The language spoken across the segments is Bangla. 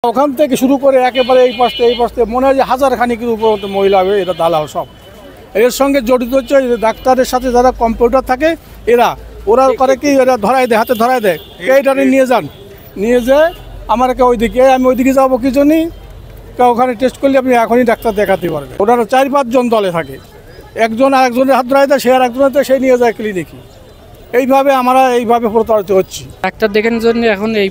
ওখান থেকে শুরু করে একেবারে এই পাশে মনে হয় যে হাজার খানিকের উপর মহিলা হবে, এটা দালাল সব। এর সঙ্গে জড়িত হচ্ছে ডাক্তারের সাথে যারা কম্পিউটার থাকে ওরা করে কি, এরা ধরায় দেয়, হাতে ধরায় দেয়, এইটা নিয়ে যান, নিয়ে যেয়ে আমাকে ওইদিকে, আমি ওইদিকে যাবো কি জন্যই, ওখানে টেস্ট করলে আপনি এখনই ডাক্তার দেখাতে পারবেন। ওনারা 4-5 জন দলে থাকে, একজন আর একজনের হাত ধরায় দেয়, সে আর একজনের সে নিয়ে যায় ক্লিনিকে। এইভাবে আমরা প্রতারিত হচ্ছি। ডাক্তার দেখানোর জন্য এখন এই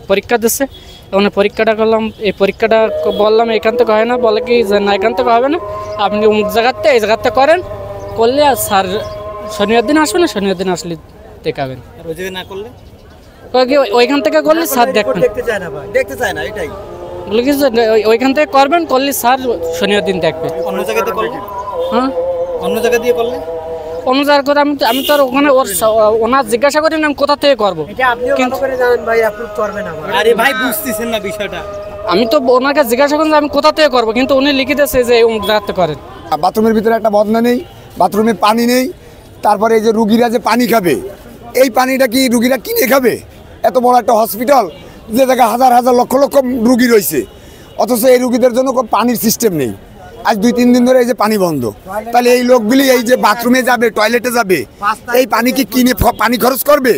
পরীক্ষা দিচ্ছে, ওখানে পরীক্ষাটা করলাম, এই পরীক্ষাটা বললাম এখান থেকে হয় না, বলে কি যে না এখান থেকে হবে না, আপনি অমুক জায়গাতে এই জায়গাতে করেন, করলে আর স্যার শনিবার দিন আসবে না, শনিবার দিন আসলে দেখাবেন। না করলে ওইখান থেকে করলে স্যার দেখবেন, দেখতে চায় না, এটাই বলে কি ওইখান থেকে করবেন, করলে স্যার শনিবার দিন দেখবে। অন্য জায়গাতে করলে, হ্যাঁ অন্য জায়গা দিয়ে করলে, অন্য জায়গায় করে আমি তো আর ওখানে ওনার জিজ্ঞাসা করি না আমি কোথা থেকে করবো, আরে ভাই বুঝতেছেন না বিষয়টা। আমি তো ওনাকে জিজ্ঞাসা করি আমি কোথা থেকে করবো, কিন্তু উনি লিখে দিয়েছে যে অমুক জায়গাতে করেন। বাথরুমের ভিতরে একটা বদনা নেই, বাথরুমে পানি নেই, তারপরে এই যে রুগীরা যে পানি খাবে, এই পানিটা কি রুগীরা কিনে খাবে? এত বড় একটা হসপিটাল, যে জায়গায় হাজার হাজার লক্ষ লক্ষ রুগী রয়েছে, অথচ এই রুগীদের জন্য কোনো পানির সিস্টেম নেই। আজ 2-3 দিন ধরে এই যে পানি বন্ধ, তাহলে এই লোকগুলি এই যে বাথরুমে যাবে, টয়লেটে যাবে, এই পানি কি কিনে পানি খরচ করবে?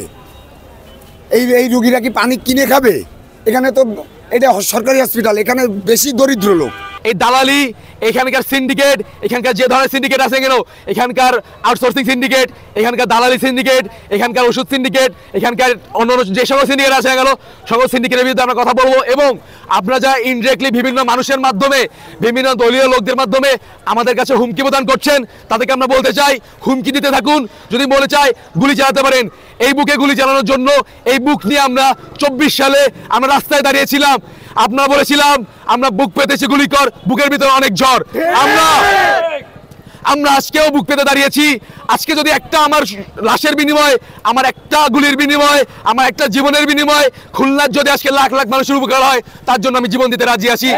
এই রুগীরা কি পানি কিনে খাবে? এখানে তো এটা সরকারি হসপিটাল, এখানে বেশি দরিদ্র লোক। এই দালালি, এখানকার সিন্ডিকেট, এখানকার যে ধরনের সিন্ডিকেট আছে কেন, এখানকার আউটসোর্সিং সিন্ডিকেট, এখানকার দালালি সিন্ডিকেট, এখানকার ওষুধ সিন্ডিকেট, এখানকার অন্য যে সকল সিন্ডিকেট আছে গেল, সকল সিন্ডিকেটের বিরুদ্ধে আমরা কথা বলবো। এবং আপনারা যা ইনডিরেক্টলি বিভিন্ন মানুষের মাধ্যমে, বিভিন্ন দলীয় লোকদের মাধ্যমে আমাদের কাছে হুমকি প্রদান করছেন, তাদেরকে আমরা বলতে চাই হুমকি দিতে থাকুন, যদি বলে চাই গুলি চালাতে পারেন। এই বুকে গুলি চালানোর জন্য, এই বুক নিয়ে আমরা 24 সালে আমরা রাস্তায় দাঁড়িয়েছিলাম, আপনারা বলেছিলাম আমরা বুক পেতেছি গুলি কর, বুকের ভিতরে অনেক জ্বর। আমরা আজকেও বুক পেতে দাঁড়িয়েছি। আজকে যদি একটা আমার লাশের বিনিময়ে, আমার একটা গুলির বিনিময়ে, আমার একটা জীবনের বিনিময়ে খুলনার যদি আজকে লাখ লাখ মানুষের উপকার হয়, তার জন্য আমি জীবন দিতে রাজি আছি।